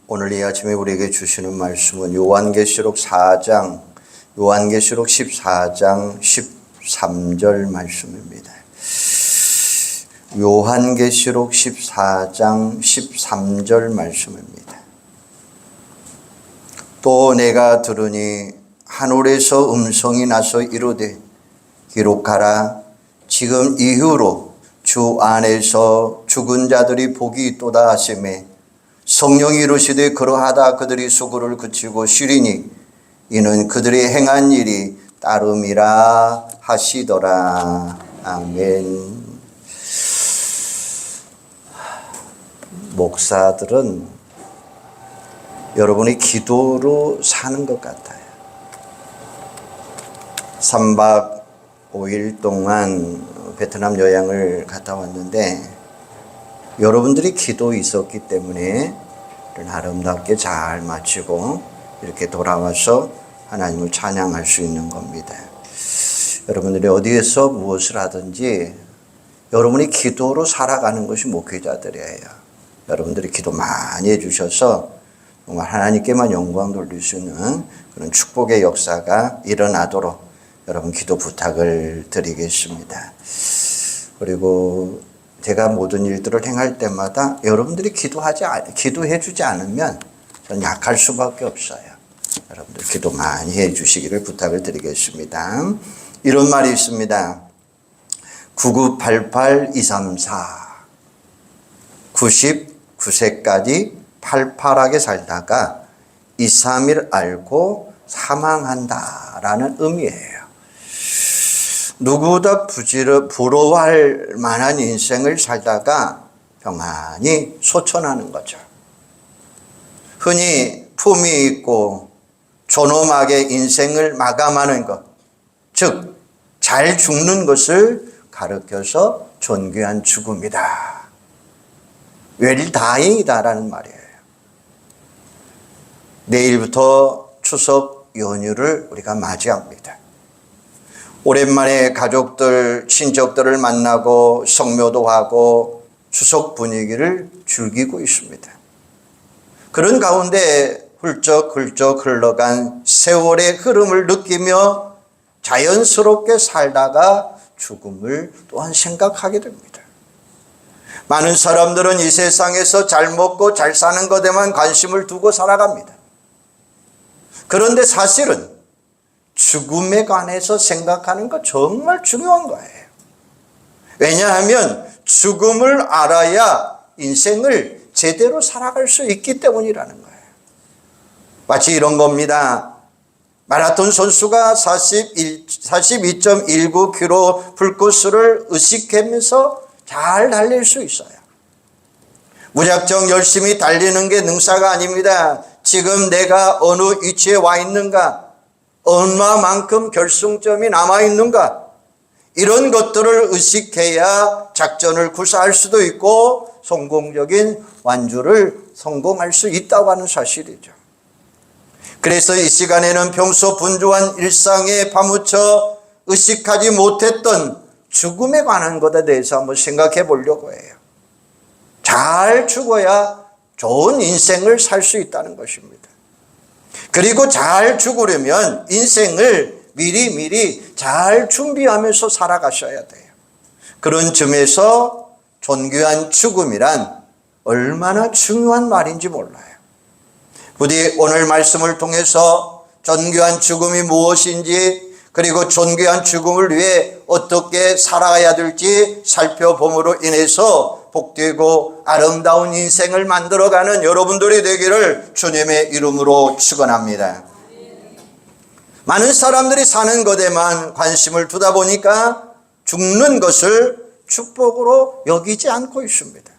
오늘 이 아침에 우리에게 주시는 말씀은 요한계시록 14장 13절 말씀입니다. 요한계시록 14장 13절 말씀입니다. 또 내가 들으니 하늘에서 음성이 나서 이르되 기록하라. 지금 이후로 주 안에서 죽은 자들이 복이 있도다 하시매 성령이 이르시되 그러하다 그들이 수고를 그치고 쉬리니 이는 그들이 행한 일이 따름이라 하시더라. 아멘. 목사들은 여러분이 기도로 사는 것 같아요. 3박 5일 동안 베트남 여행을 갔다 왔는데 여러분들이 기도 있었기 때문에 아름답게 잘 마치고 이렇게 돌아와서 하나님을 찬양할 수 있는 겁니다. 여러분들이 어디에서 무엇을 하든지 여러분이 기도로 살아가는 것이 목회자들이에요. 여러분들이 기도 많이 해주셔서 정말 하나님께만 영광 돌릴 수 있는 그런 축복의 역사가 일어나도록 여러분 기도 부탁을 드리겠습니다. 그리고 제가 모든 일들을 행할 때마다 여러분들이 기도해 주지 않으면 저는 약할 수밖에 없어요. 여러분들 기도 많이 해 주시기를 부탁을 드리겠습니다. 이런 말이 있습니다. 9988-234 99세까지 팔팔하게 살다가 2, 3일 앓고 사망한다라는 의미예요. 누구보다 부러워할 만한 인생을 살다가 평안히 소천하는 거죠. 흔히 품이 있고 존엄하게 인생을 마감하는 것, 즉 잘 죽는 것을 가르쳐서 존귀한 죽음이다. 웰다잉이다라는 말이에요. 내일부터 추석 연휴를 우리가 맞이합니다. 오랜만에 가족들, 친척들을 만나고 성묘도 하고 추석 분위기를 즐기고 있습니다. 그런 가운데 훌쩍훌쩍 흘러간 세월의 흐름을 느끼며 자연스럽게 살다가 죽음을 또한 생각하게 됩니다. 많은 사람들은 이 세상에서 잘 먹고 잘 사는 것에만 관심을 두고 살아갑니다. 그런데 사실은 죽음에 관해서 생각하는 거 정말 중요한 거예요. 왜냐하면 죽음을 알아야 인생을 제대로 살아갈 수 있기 때문이라는 거예요. 마치 이런 겁니다. 마라톤 선수가 42.19km 풀코스를 의식하면서 잘 달릴 수 있어요. 무작정 열심히 달리는 게 능사가 아닙니다. 지금 내가 어느 위치에 와 있는가? 얼마만큼 결승점이 남아있는가? 이런 것들을 의식해야 작전을 구사할 수도 있고 성공적인 완주를 성공할 수 있다고 하는 사실이죠. 그래서 이 시간에는 평소 분주한 일상에 파묻혀 의식하지 못했던 죽음에 관한 것에 대해서 한번 생각해 보려고 해요. 잘 죽어야 좋은 인생을 살 수 있다는 것입니다. 그리고 잘 죽으려면 인생을 미리미리 잘 준비하면서 살아가셔야 돼요. 그런 점에서 존귀한 죽음이란 얼마나 중요한 말인지 몰라요. 부디 오늘 말씀을 통해서 존귀한 죽음이 무엇인지 그리고 존귀한 죽음을 위해 어떻게 살아가야 될지 살펴봄으로 인해서 복되고 아름다운 인생을 만들어가는 여러분들이 되기를 주님의 이름으로 축원합니다. 많은 사람들이 사는 것에만 관심을 두다 보니까 죽는 것을 축복으로 여기지 않고 있습니다.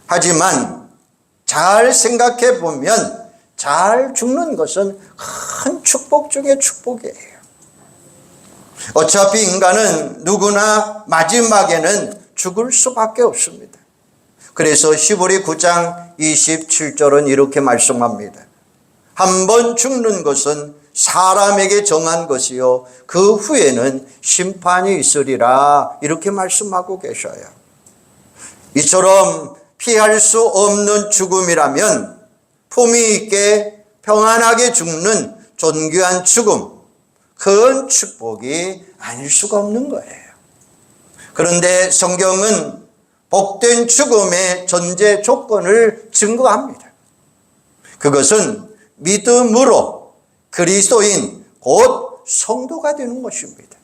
하지만 잘 생각해 보면 잘 죽는 것은 큰 축복 중에 축복이에요. 어차피 인간은 누구나 마지막에는 죽을 수밖에 없습니다. 그래서 히브리 9장 27절은 이렇게 말씀합니다. 한 번 죽는 것은 사람에게 정한 것이요 그 후에는 심판이 있으리라 이렇게 말씀하고 계셔요. 이처럼 피할 수 없는 죽음이라면 품위 있게 평안하게 죽는 존귀한 죽음, 큰 축복이 아닐 수가 없는 거예요. 그런데 성경은 복된 죽음의 전제 조건을 증거합니다. 그것은 믿음으로 그리스도인 곧 성도가 되는 것입니다.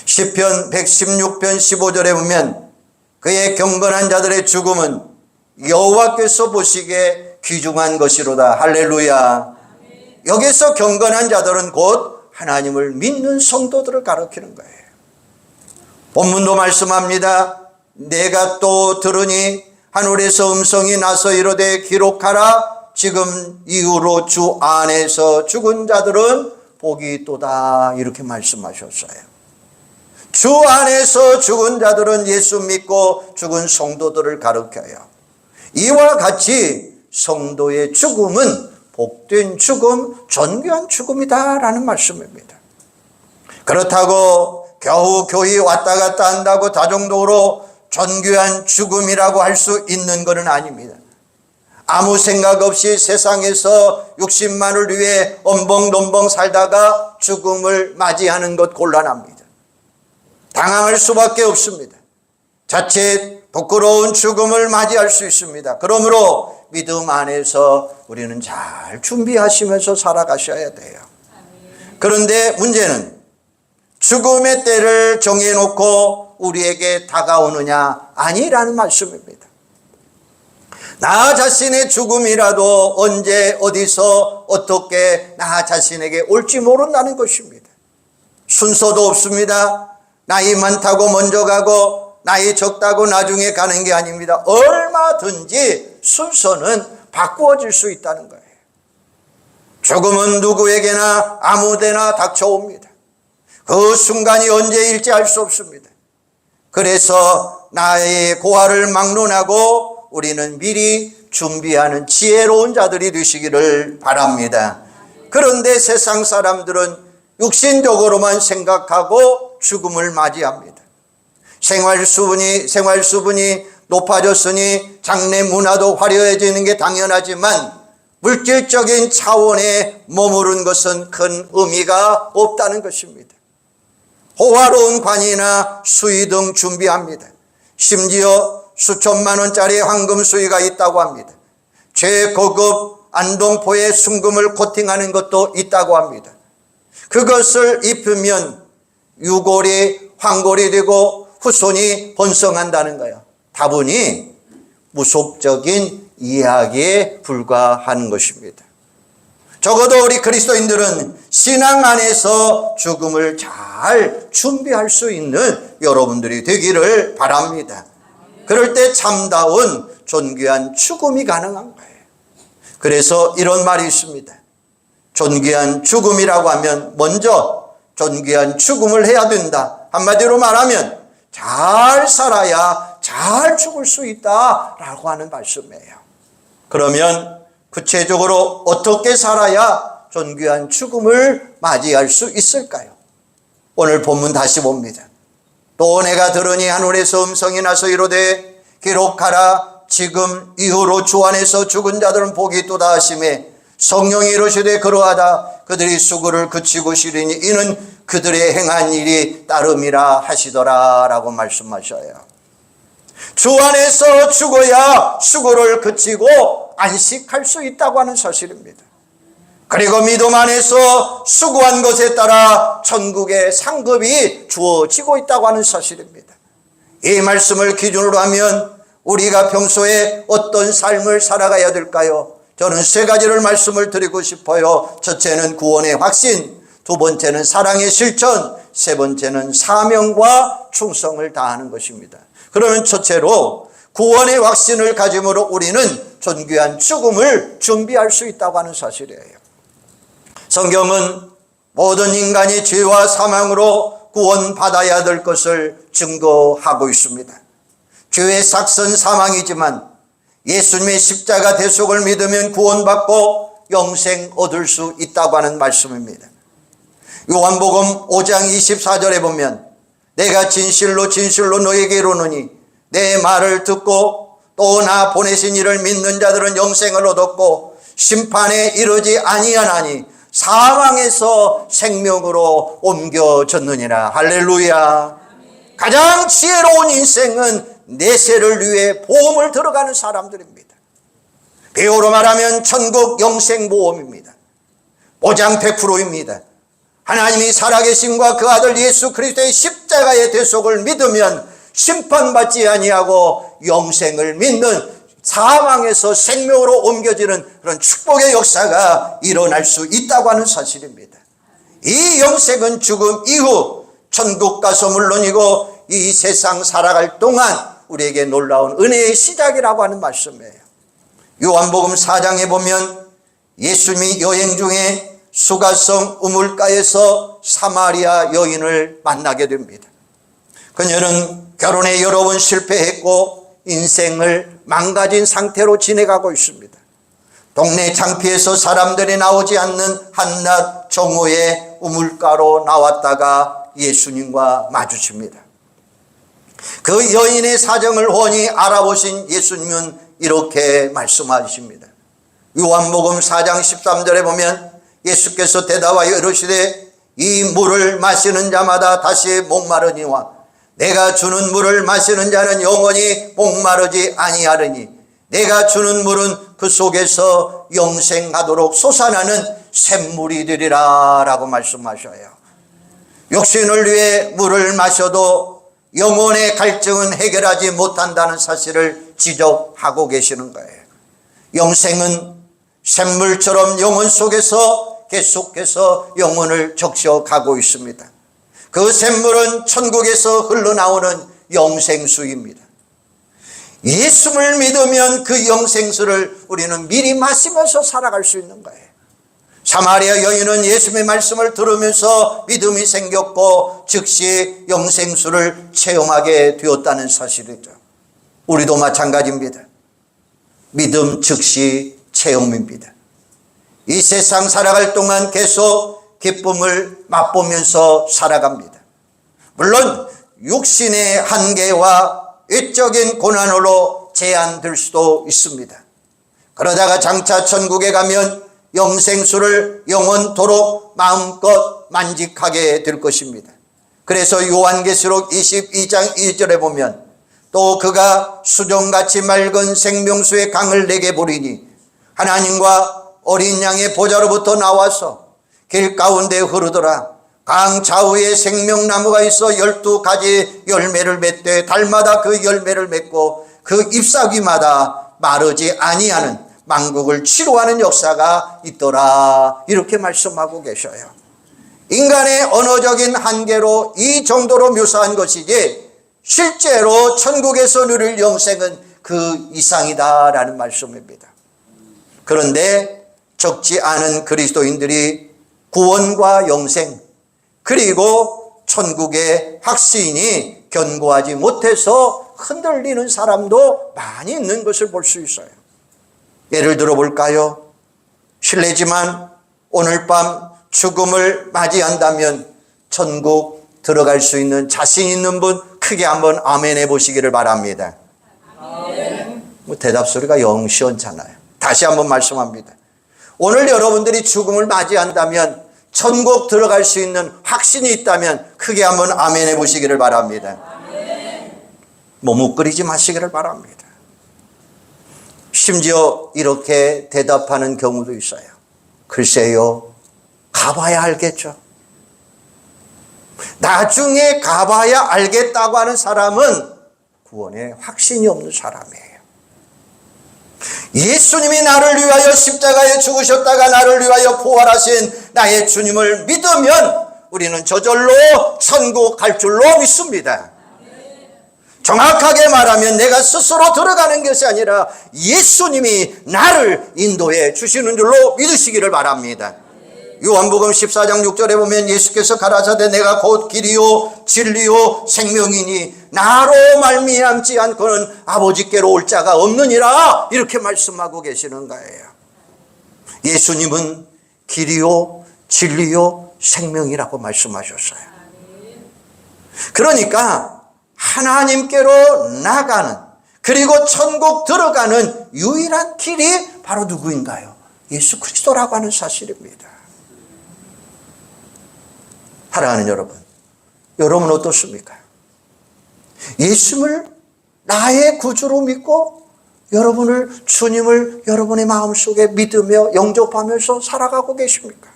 시편 116편 15절에 보면 그의 경건한 자들의 죽음은 여호와께서 보시기에 귀중한 것이로다. 할렐루야. 여기서 경건한 자들은 곧 하나님을 믿는 성도들을 가리키는 거예요. 본문도 말씀합니다. 내가 또 들으니 하늘에서 음성이 나서 이르되 기록하라. 지금 이후로 주 안에서 죽은 자들은 복이 있도다. 이렇게 말씀하셨어요. 주 안에서 죽은 자들은 예수 믿고 죽은 성도들을 가리켜요. 이와 같이 성도의 죽음은 복된 죽음, 존귀한 죽음이다라는 말씀입니다. 그렇다고 겨우 교회 왔다 갔다 한다고 다정도로 존귀한 죽음이라고 할 수 있는 것은 아닙니다. 아무 생각 없이 세상에서 육신만을 위해 엄벙덤벙 살다가 죽음을 맞이하는 것 곤란합니다. 당황할 수밖에 없습니다. 자칫 부끄러운 죽음을 맞이할 수 있습니다. 그러므로 믿음 안에서 우리는 잘 준비하시면서 살아가셔야 돼요. 그런데 문제는 죽음의 때를 정해놓고 우리에게 다가오느냐 아니라는 말씀입니다. 나 자신의 죽음이라도 언제 어디서 어떻게 나 자신에게 올지 모른다는 것입니다. 순서도 없습니다. 나이 많다고 먼저 가고 나이 적다고 나중에 가는 게 아닙니다. 얼마든지 순서는 바꾸어질 수 있다는 거예요. 죽음은 누구에게나 아무데나 닥쳐옵니다. 그 순간이 언제일지 알 수 없습니다. 그래서 나의 고아를 막론하고 우리는 미리 준비하는 지혜로운 자들이 되시기를 바랍니다. 그런데 세상 사람들은 육신적으로만 생각하고 죽음을 맞이합니다. 생활 수분이 높아졌으니 장래 문화도 화려해지는 게 당연하지만 물질적인 차원에 머무른 것은 큰 의미가 없다는 것입니다. 호화로운 관이나 수의 등 준비합니다. 심지어 수천만 원짜리 황금 수의가 있다고 합니다. 최고급 안동포의 순금을 코팅하는 것도 있다고 합니다. 그것을 입으면 유골이 황골이 되고 후손이 번성한다는 거예요. 다분히 무속적인 이야기에 불과한 것입니다. 적어도 우리 그리스도인들은 신앙 안에서 죽음을 잘 준비할 수 있는 여러분들이 되기를 바랍니다. 그럴 때 참다운 존귀한 죽음이 가능한 거예요. 그래서 이런 말이 있습니다. 존귀한 죽음이라고 하면 먼저 존귀한 죽음을 해야 된다. 한마디로 말하면 잘 살아야 잘 죽을 수 있다라고 하는 말씀이에요. 그러면 구체적으로 어떻게 살아야 존귀한 죽음을 맞이할 수 있을까요? 오늘 본문 다시 봅니다. 또 내가 들으니 하늘에서 음성이 나서 이르되 기록하라. 지금 이후로 주 안에서 죽은 자들은 복이 있도다 하시매 성령이 이르시되 그러하다. 그들이 수고를 그치고 쉬리니 이는 그들의 행한 일이 따름이라 하시더라 라고 말씀하셔요. 주 안에서 죽어야 수고를 그치고 안식할 수 있다고 하는 사실입니다. 그리고 믿음 안에서 수고한 것에 따라 천국의 상급이 주어지고 있다고 하는 사실입니다. 이 말씀을 기준으로 하면 우리가 평소에 어떤 삶을 살아가야 될까요? 저는 세 가지를 말씀을 드리고 싶어요. 첫째는 구원의 확신, 두 번째는 사랑의 실천, 세 번째는 사명과 충성을 다하는 것입니다. 그러면 첫째로 구원의 확신을 가짐으로 우리는 존귀한 죽음을 준비할 수 있다고 하는 사실이에요. 성경은 모든 인간이 죄와 사망으로 구원받아야 될 것을 증거하고 있습니다. 죄의 삭선 사망이지만 예수님의 십자가 대속을 믿으면 구원받고 영생 얻을 수 있다고 하는 말씀입니다. 요한복음 5장 24절에 보면 내가 진실로 진실로 너에게 이르노니 내 말을 듣고 또 나 보내신 이를 믿는 자들은 영생을 얻었고 심판에 이르지 아니하나니 사망에서 생명으로 옮겨졌느니라. 할렐루야. 가장 지혜로운 인생은 내세를 위해 보험을 들어가는 사람들입니다. 비유로 말하면 천국 영생보험입니다. 보장 100%입니다. 하나님이 살아계심과 그 아들 예수 그리스도의 십자가의 대속을 믿으면 심판받지 아니하고 영생을 믿는 사망에서 생명으로 옮겨지는 그런 축복의 역사가 일어날 수 있다고 하는 사실입니다. 이 영생은 죽음 이후 천국 가서 물론이고 이 세상 살아갈 동안 우리에게 놀라운 은혜의 시작이라고 하는 말씀이에요. 요한복음 4장에 보면 예수님이 여행 중에 수가성 우물가에서 사마리아 여인을 만나게 됩니다. 그녀는 결혼에 여러 번 실패했고 인생을 망가진 상태로 지내가고 있습니다. 동네 창피에서 사람들이 나오지 않는 한낮 정오에 우물가로 나왔다가 예수님과 마주칩니다. 그 여인의 사정을 훤히 알아보신 예수님은 이렇게 말씀하십니다. 요한복음 4장 13절에 보면 예수께서 대답하여 이르시되 이 물을 마시는 자마다 다시 목마르니와 내가 주는 물을 마시는 자는 영원히 목마르지 아니하리니 내가 주는 물은 그 속에서 영생하도록 솟아나는 샘물이 되리라 라고 말씀하셔요. 육신을 위해 물을 마셔도 영혼의 갈증은 해결하지 못한다는 사실을 지적하고 계시는 거예요. 영생은 샘물처럼 영혼 속에서 계속해서 영혼을 적셔가고 있습니다. 그 샘물은 천국에서 흘러나오는 영생수입니다. 예수를 믿으면 그 영생수를 우리는 미리 마시면서 살아갈 수 있는 거예요. 사마리아 여인은 예수님의 말씀을 들으면서 믿음이 생겼고 즉시 영생수를 체험하게 되었다는 사실이죠. 우리도 마찬가지입니다. 믿음 즉시 체험입니다. 이 세상 살아갈 동안 계속 기쁨을 맛보면서 살아갑니다. 물론 육신의 한계와 외적인 고난으로 제한될 수도 있습니다. 그러다가 장차 천국에 가면 영생수를 영원토록 마음껏 만직하게 될 것입니다. 그래서 요한계시록 22장 2절에 보면 또 그가 수정같이 맑은 생명수의 강을 내게 보리니 하나님과 어린 양의 보좌로부터 나와서 길 가운데 흐르더라. 강 좌우에 생명나무가 있어 12가지 열매를 맺되 달마다 그 열매를 맺고 그 잎사귀마다 마르지 아니하는 만국을 치료하는 역사가 있더라. 이렇게 말씀하고 계셔요. 인간의 언어적인 한계로 이 정도로 묘사한 것이지 실제로 천국에서 누릴 영생은 그 이상이다라는 말씀입니다. 그런데 적지 않은 그리스도인들이 구원과 영생 그리고 천국의 확신이 견고하지 못해서 흔들리는 사람도 많이 있는 것을 볼 수 있어요. 예를 들어 볼까요? 실례지만 오늘 밤 죽음을 맞이한다면 천국 들어갈 수 있는 자신 있는 분 크게 한번 아멘 해보시기를 바랍니다. 뭐 대답 소리가 영 시원찮아요. 다시 한번 말씀합니다. 오늘 여러분들이 죽음을 맞이한다면 천국 들어갈 수 있는 확신이 있다면 크게 한번 아멘 해보시기를 바랍니다. 머뭇거리지 마시기를 바랍니다. 심지어 이렇게 대답하는 경우도 있어요. 글쎄요, 가봐야 알겠죠. 나중에 가봐야 알겠다고 하는 사람은 구원에 확신이 없는 사람이에요. 예수님이 나를 위하여 십자가에 죽으셨다가 나를 위하여 부활하신 나의 주님을 믿으면 우리는 저절로 천국 갈 줄로 믿습니다. 정확하게 말하면 내가 스스로 들어가는 것이 아니라 예수님이 나를 인도해 주시는 줄로 믿으시기를 바랍니다. 요한복음 14장 6절에 보면 예수께서 가라사대 내가 곧 길이요 진리요 생명이니 나로 말미암지 않고는 아버지께로 올 자가 없느니라 이렇게 말씀하고 계시는 거예요. 예수님은 길이요 진리요 생명이라고 말씀하셨어요. 그러니까 하나님께로 나가는 그리고 천국 들어가는 유일한 길이 바로 누구인가요? 예수 그리스도라고 하는 사실입니다. 사랑하는 여러분, 여러분 어떻습니까? 예수를 나의 구주로 믿고 주님을 여러분의 마음속에 믿으며 영접하면서 살아가고 계십니까?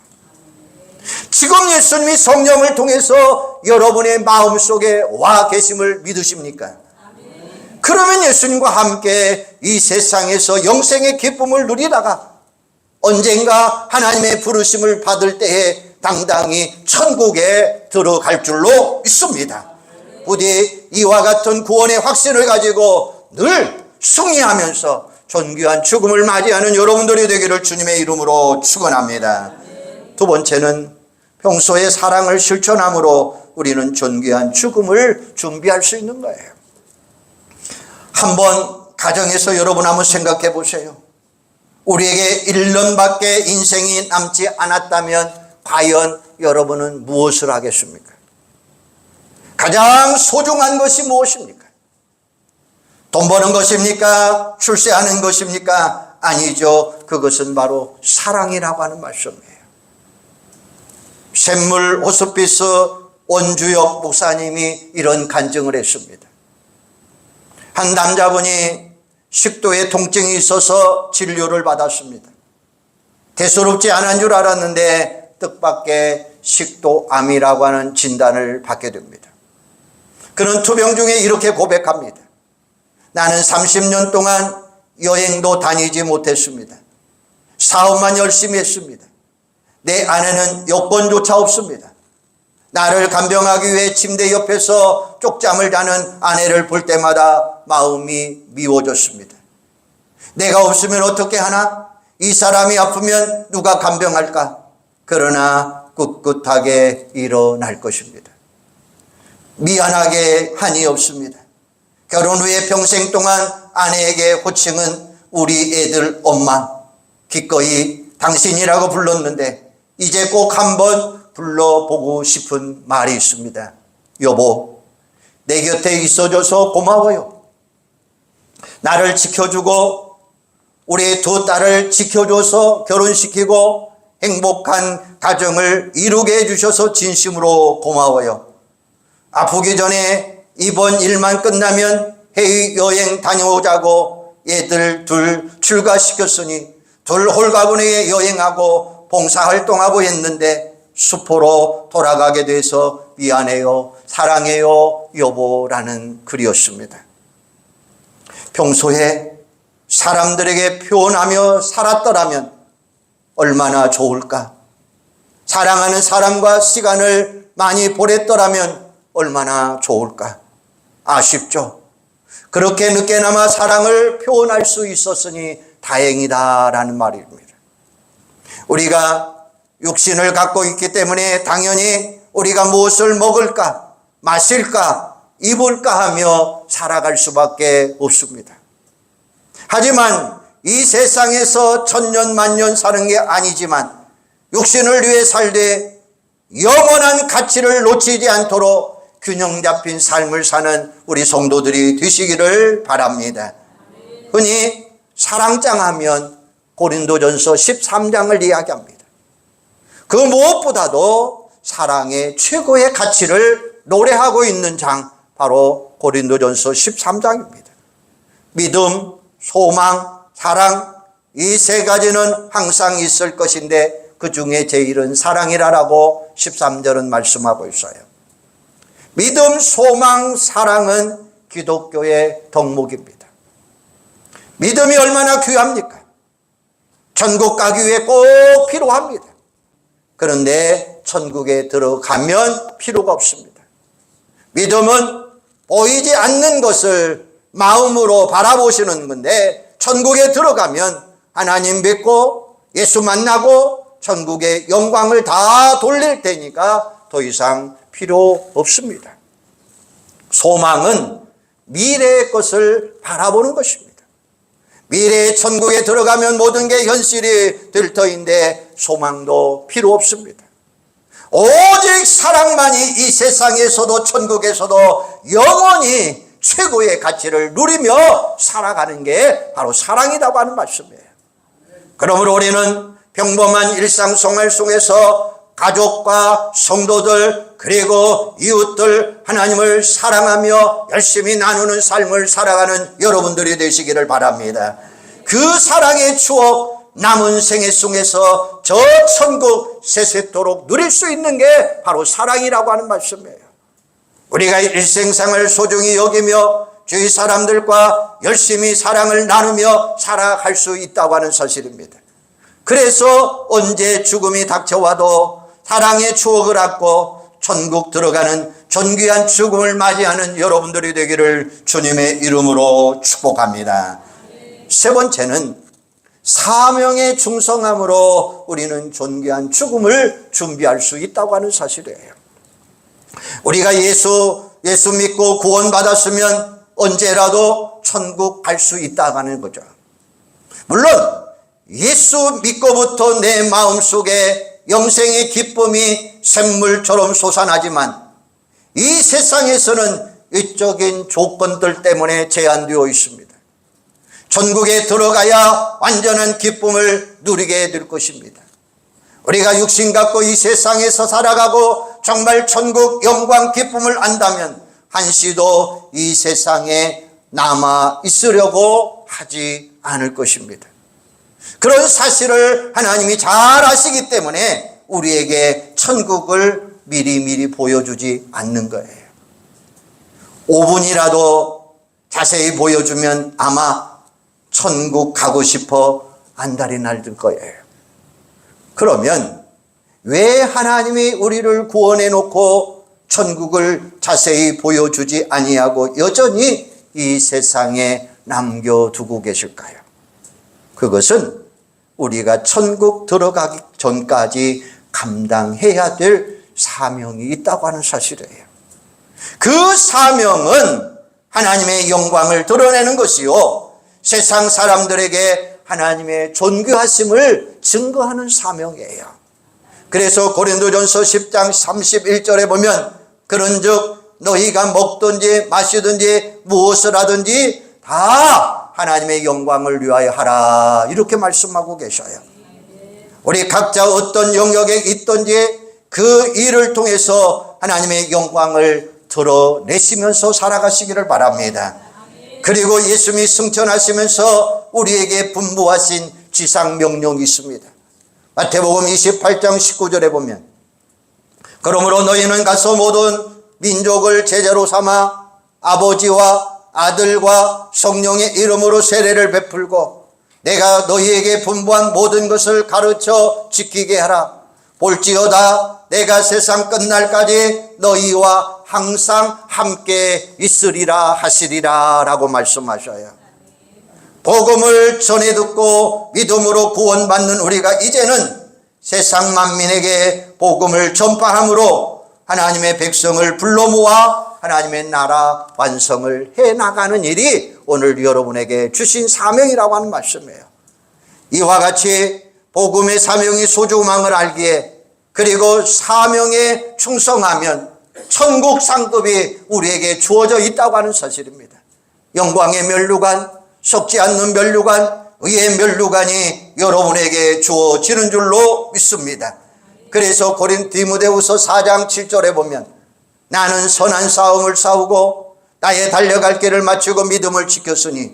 지금 예수님이 성령을 통해서 여러분의 마음속에 와 계심을 믿으십니까? 그러면 예수님과 함께 이 세상에서 영생의 기쁨을 누리다가 언젠가 하나님의 부르심을 받을 때에 당당히 천국에 들어갈 줄로 믿습니다. 부디 이와 같은 구원의 확신을 가지고 늘 승리하면서 존귀한 죽음을 맞이하는 여러분들이 되기를 주님의 이름으로 축원합니다. 두 번째는 평소에 사랑을 실천함으로 우리는 존귀한 죽음을 준비할 수 있는 거예요. 한번 가정에서 여러분 한번 생각해 보세요. 우리에게 1년밖에 인생이 남지 않았다면 과연 여러분은 무엇을 하겠습니까? 가장 소중한 것이 무엇입니까? 돈 버는 것입니까? 출세하는 것입니까? 아니죠. 그것은 바로 사랑이라고 하는 말씀이에요. 샘물 호스피스 원주역 목사님이 이런 간증을 했습니다. 한 남자분이 식도에 통증이 있어서 진료를 받았습니다. 대수롭지 않은 줄 알았는데 뜻밖의 식도암이라고 하는 진단을 받게 됩니다. 그는 투병 중에 이렇게 고백합니다. 나는 30년 동안 여행도 다니지 못했습니다. 사업만 열심히 했습니다. 내 아내는 여권조차 없습니다. 나를 간병하기 위해 침대 옆에서 쪽잠을 자는 아내를 볼 때마다 마음이 미워졌습니다. 내가 없으면 어떻게 하나? 이 사람이 아프면 누가 간병할까? 그러나 꿋꿋하게 일어날 것입니다. 미안하게 한이 없습니다. 결혼 후에 평생 동안 아내에게 호칭은 우리 애들 엄마, 기꺼이 당신이라고 불렀는데 이제 꼭 한번 불러보고 싶은 말이 있습니다. 여보, 내 곁에 있어줘서 고마워요. 나를 지켜주고 우리 두 딸을 지켜줘서 결혼시키고 행복한 가정을 이루게 해주셔서 진심으로 고마워요. 아프기 전에 이번 일만 끝나면 해외여행 다녀오자고 애들 둘 출가시켰으니 둘 홀가분하게 여행하고 봉사활동하고 했는데 수포로 돌아가게 돼서 미안해요, 사랑해요, 여보라는 글이었습니다. 평소에 사람들에게 표현하며 살았더라면 얼마나 좋을까? 사랑하는 사람과 시간을 많이 보냈더라면 얼마나 좋을까? 아쉽죠? 그렇게 늦게나마 사랑을 표현할 수 있었으니 다행이다라는 말입니다. 우리가 육신을 갖고 있기 때문에 당연히 우리가 무엇을 먹을까, 마실까, 입을까 하며 살아갈 수밖에 없습니다. 하지만 이 세상에서 천년 만년 사는 게 아니지만 육신을 위해 살되 영원한 가치를 놓치지 않도록 균형 잡힌 삶을 사는 우리 성도들이 되시기를 바랍니다. 흔히 사랑장 하면 고린도전서 13장을 이야기합니다. 그 무엇보다도 사랑의 최고의 가치를 노래하고 있는 장, 바로 고린도전서 13장입니다. 믿음, 소망, 사랑, 이 세 가지는 항상 있을 것인데 그 중에 제일은 사랑이라고 13절은 말씀하고 있어요. 믿음, 소망, 사랑은 기독교의 덕목입니다. 믿음이 얼마나 귀합니까? 천국 가기 위해 꼭 필요합니다. 그런데 천국에 들어가면 필요가 없습니다. 믿음은 보이지 않는 것을 마음으로 바라보시는 건데 천국에 들어가면 하나님 믿고 예수 만나고 천국의 영광을 다 돌릴 테니까 더 이상 필요 없습니다. 소망은 미래의 것을 바라보는 것입니다. 미래의 천국에 들어가면 모든 게 현실이 될 터인데 소망도 필요 없습니다. 오직 사랑만이 이 세상에서도 천국에서도 영원히 최고의 가치를 누리며 살아가는 게 바로 사랑이라고 하는 말씀이에요. 그러므로 우리는 평범한 일상생활 속에서 가족과 성도들 그리고 이웃들 하나님을 사랑하며 열심히 나누는 삶을 살아가는 여러분들이 되시기를 바랍니다. 그 사랑의 추억 남은 생애 속에서 저 천국 세세토록 누릴 수 있는 게 바로 사랑이라고 하는 말씀이에요. 우리가 일생생을 소중히 여기며 주위 사람들과 열심히 사랑을 나누며 살아갈 수 있다고 하는 사실입니다. 그래서 언제 죽음이 닥쳐와도 사랑의 추억을 안고 천국 들어가는 존귀한 죽음을 맞이하는 여러분들이 되기를 주님의 이름으로 축복합니다. 세 번째는 사명에 충성함으로 우리는 존귀한 죽음을 준비할 수 있다고 하는 사실이에요. 우리가 예수 믿고 구원받았으면 언제라도 천국 갈 수 있다고 하는 거죠. 물론 예수 믿고부터 내 마음속에 영생의 기쁨이 샘물처럼 솟아나지만 이 세상에서는 외적인 조건들 때문에 제한되어 있습니다. 천국에 들어가야 완전한 기쁨을 누리게 될 것입니다. 우리가 육신 갖고 이 세상에서 살아가고 정말 천국 영광 기쁨을 안다면 한시도 이 세상에 남아 있으려고 하지 않을 것입니다. 그런 사실을 하나님이 잘 아시기 때문에 우리에게 천국을 미리미리 보여주지 않는 거예요. 5분이라도 자세히 보여주면 아마 천국 가고 싶어 안달이 날 거예요. 그러면 왜 하나님이 우리를 구원해 놓고 천국을 자세히 보여주지 아니하고 여전히 이 세상에 남겨두고 계실까요? 그것은 우리가 천국 들어가기 전까지 감당해야 될 사명이 있다고 하는 사실이에요. 그 사명은 하나님의 영광을 드러내는 것이요, 세상 사람들에게 하나님의 존귀하심을 증거하는 사명이에요. 그래서 고린도전서 10장 31절에 보면 그런즉 너희가 먹든지 마시든지 무엇을 하든지 다 하나님의 영광을 위하여 하라, 이렇게 말씀하고 계셔요. 우리 각자 어떤 영역에 있든지 그 일을 통해서 하나님의 영광을 드러내시면서 살아가시기를 바랍니다. 그리고 예수님이 승천하시면서 우리에게 분부하신 지상명령이 있습니다. 마태복음 28장 19절에 보면 그러므로 너희는 가서 모든 민족을 제자로 삼아 아버지와 아들과 성령의 이름으로 세례를 베풀고 내가 너희에게 분부한 모든 것을 가르쳐 지키게 하라. 볼지어다 내가 세상 끝날까지 너희와 항상 함께 있으리라 하시리라 라고 말씀하셔요. 복음을 전해 듣고 믿음으로 구원받는 우리가 이제는 세상 만민에게 복음을 전파함으로 하나님의 백성을 불러 모아 하나님의 나라 완성을 해나가는 일이 오늘 여러분에게 주신 사명이라고 하는 말씀이에요. 이와 같이 복음의 사명이 소중함을 알기에 그리고 사명에 충성하면 천국 상급이 우리에게 주어져 있다고 하는 사실입니다. 영광의 면류관, 썩지 않는 면류관, 의의 면류관이 여러분에게 주어지는 줄로 믿습니다. 그래서 디모데후서 4장 7절에 보면 나는 선한 싸움을 싸우고 나의 달려갈 길을 마치고 믿음을 지켰으니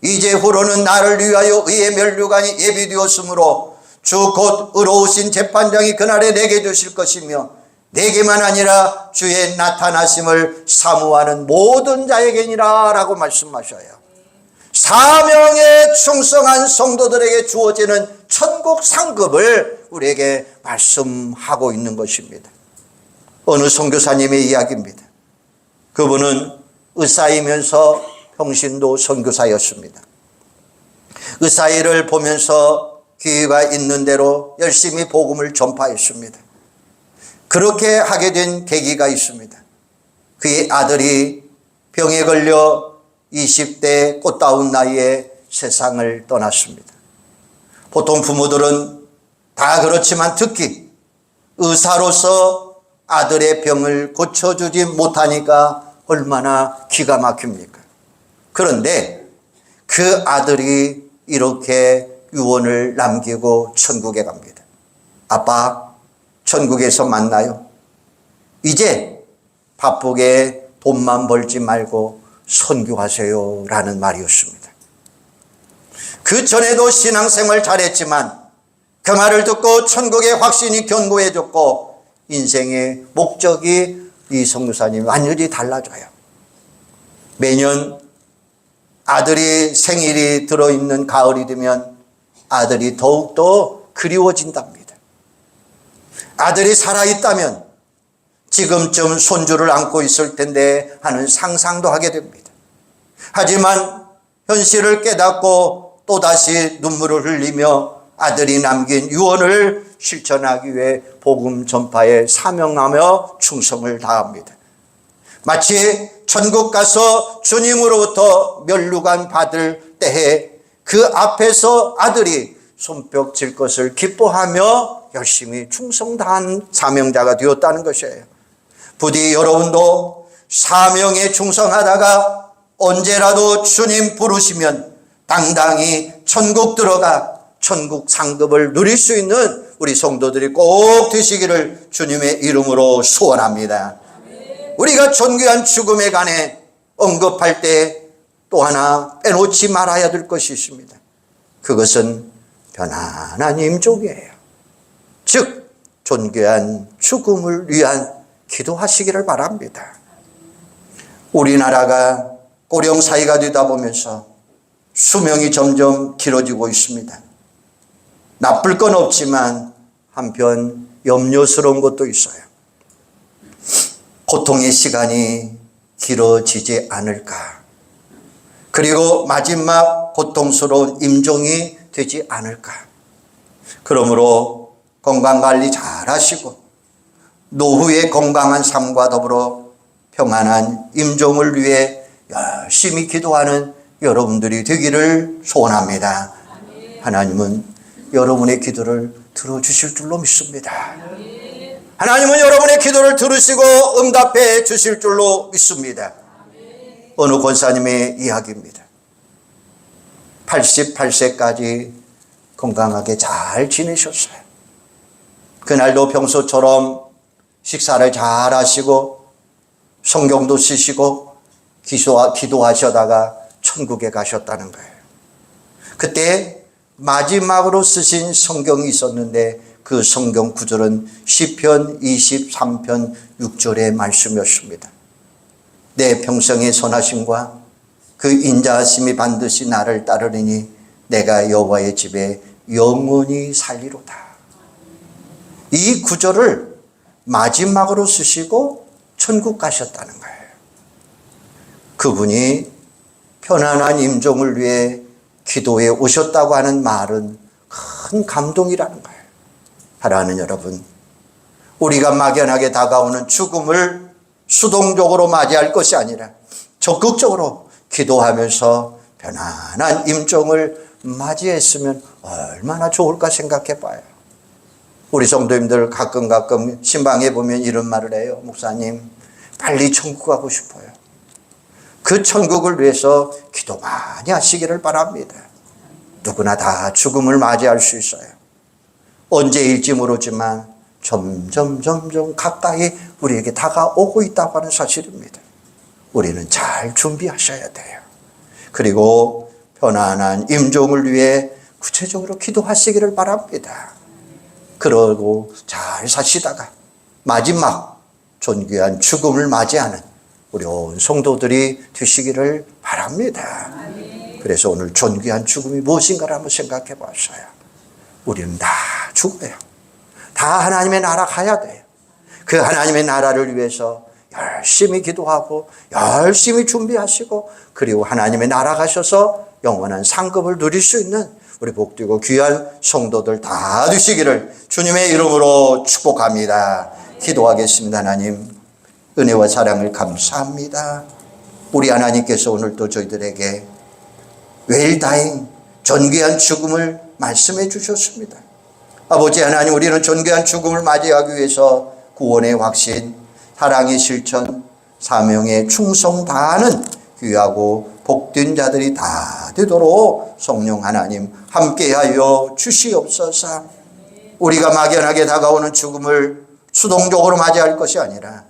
이제후로는 나를 위하여 의의 면류관이 예비되었으므로 주 곧 의로우신 재판장이 그날에 내게 주실 것이며 내게만 아니라 주의 나타나심을 사모하는 모든 자에게니라 라고 말씀하셔요. 사명에 충성한 성도들에게 주어지는 천국 상급을 우리에게 말씀하고 있는 것입니다. 어느 선교사님의 이야기입니다. 그분은 의사이면서 평신도 선교사였습니다. 의사 일을 보면서 기회가 있는 대로 열심히 복음을 전파했습니다. 그렇게 하게 된 계기가 있습니다. 그의 아들이 병에 걸려 20대 꽃다운 나이에 세상을 떠났습니다. 보통 부모들은 다 그렇지만 특히 의사로서 아들의 병을 고쳐주지 못하니까 얼마나 기가 막힙니까? 그런데 그 아들이 이렇게 유언을 남기고 천국에 갑니다. 아빠, 천국에서 만나요. 이제 바쁘게 돈만 벌지 말고 선교하세요 라는 말이었습니다. 그 전에도 신앙생활 잘했지만 그 말을 듣고 천국의 확신이 견고해졌고 인생의 목적이 이 선교사님이 완전히 달라져요. 매년 아들이 생일이 들어있는 가을이 되면 아들이 더욱더 그리워진답니다. 아들이 살아있다면 지금쯤 손주를 안고 있을 텐데 하는 상상도 하게 됩니다. 하지만 현실을 깨닫고 또다시 눈물을 흘리며 아들이 남긴 유언을 실천하기 위해 복음 전파에 사명하며 충성을 다합니다. 마치 천국 가서 주님으로부터 면류관 받을 때에 그 앞에서 아들이 손뼉 칠 것을 기뻐하며 열심히 충성 다한 사명자가 되었다는 것이에요. 부디 여러분도 사명에 충성하다가 언제라도 주님 부르시면 당당히 천국 들어가 천국 상급을 누릴 수 있는 우리 성도들이 꼭 되시기를 주님의 이름으로 소원합니다. 우리가 존귀한 죽음에 관해 언급할 때 또 하나 빼놓지 말아야 될 것이 있습니다. 그것은 편안한 임종이에요. 즉 존귀한 죽음을 위한 기도하시기를 바랍니다. 우리나라가 고령 사회가 되다 보면서 수명이 점점 길어지고 있습니다. 나쁠 건 없지만 한편 염려스러운 것도 있어요. 고통의 시간이 길어지지 않을까? 그리고 마지막 고통스러운 임종이 되지 않을까? 그러므로 건강관리 잘 하시고 노후의 건강한 삶과 더불어 평안한 임종을 위해 열심히 기도하는 여러분들이 되기를 소원합니다. 하나님은 여러분의 기도를 들어주실 줄로 믿습니다. 하나님은 여러분의 기도를 들으시고 응답해 주실 줄로 믿습니다. 어느 권사님의 이야기입니다. 88세까지 건강하게 잘 지내셨어요. 그날도 평소처럼 식사를 잘 하시고 성경도 쓰시고 기도하셔다가 천국에 가셨다는 거예요. 그때 마지막으로 쓰신 성경이 있었는데 그 성경 구절은 시편 23편 6절의 말씀이었습니다. 내 평생의 선하심과 그 인자하심이 반드시 나를 따르리니 내가 여호와의 집에 영원히 살리로다. 이 구절을 마지막으로 쓰시고 천국 가셨다는 거예요. 그분이 편안한 임종을 위해 기도해 오셨다고 하는 말은 큰 감동이라는 거예요. 사랑하는 여러분, 우리가 막연하게 다가오는 죽음을 수동적으로 맞이할 것이 아니라 적극적으로 기도하면서 편안한 임종을 맞이했으면 얼마나 좋을까 생각해 봐요. 우리 성도님들 가끔 신방에 보면 이런 말을 해요. 목사님, 빨리 천국 가고 싶어요. 그 천국을 위해서 기도 많이 하시기를 바랍니다. 누구나 다 죽음을 맞이할 수 있어요. 언제일지 모르지만 점점 가까이 우리에게 다가오고 있다고 하는 사실입니다. 우리는 잘 준비하셔야 돼요. 그리고 편안한 임종을 위해 구체적으로 기도하시기를 바랍니다. 그러고 잘 사시다가 마지막 존귀한 죽음을 맞이하는 우리 온 성도들이 되시기를 바랍니다. 그래서 오늘 존귀한 죽음이 무엇인가를 한번 생각해 봤어요. 우리는 다 죽어요. 다 하나님의 나라 가야 돼요. 그 하나님의 나라를 위해서 열심히 기도하고 열심히 준비하시고 그리고 하나님의 나라 가셔서 영원한 상급을 누릴 수 있는 우리 복되고 귀한 성도들 다 되시기를 주님의 이름으로 축복합니다. 기도하겠습니다. 하나님, 은혜와 사랑을 감사합니다. 우리 하나님께서 오늘도 저희들에게 웰다잉, 존귀한 죽음을 말씀해 주셨습니다. 아버지 하나님, 우리는 존귀한 죽음을 맞이하기 위해서 구원의 확신, 사랑의 실천, 사명에 충성 다하는 귀하고 복된 자들이 다 되도록 성령 하나님 함께하여 주시옵소서. 우리가 막연하게 다가오는 죽음을 수동적으로 맞이할 것이 아니라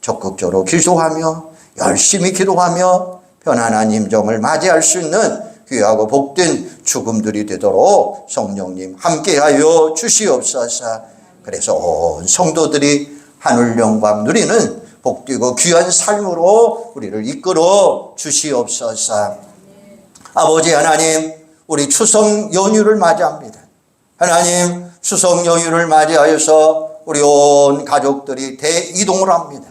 적극적으로 기도하며 열심히 기도하며 편안한 임종을 맞이할 수 있는 귀하고 복된 죽음들이 되도록 성령님 함께하여 주시옵소서. 그래서 온 성도들이 하늘 영광 누리는 복되고 귀한 삶으로 우리를 이끌어 주시옵소서. 아버지 하나님, 우리 추석 연휴를 맞이합니다. 하나님, 추석 연휴를 맞이하여서 우리 온 가족들이 대이동을 합니다.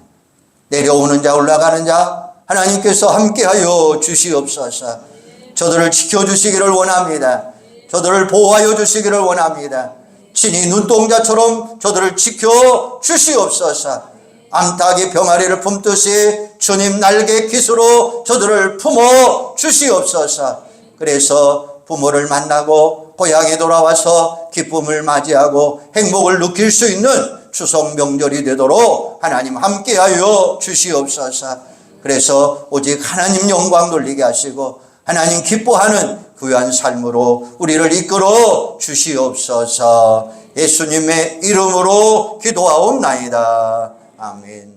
내려오는 자 올라가는 자 하나님께서 함께하여 주시옵소서. 저들을 지켜주시기를 원합니다. 저들을 보호하여 주시기를 원합니다. 친히 눈동자처럼 저들을 지켜 주시옵소서. 암탉이 병아리를 품듯이 주님 날개 깃으로 저들을 품어 주시옵소서. 그래서 부모를 만나고 고향에 돌아와서 기쁨을 맞이하고 행복을 느낄 수 있는 추석 명절이 되도록 하나님 함께하여 주시옵소서. 그래서 오직 하나님 영광 돌리게 하시고 하나님 기뻐하는 귀한 삶으로 우리를 이끌어 주시옵소서. 예수님의 이름으로 기도하옵나이다. 아멘.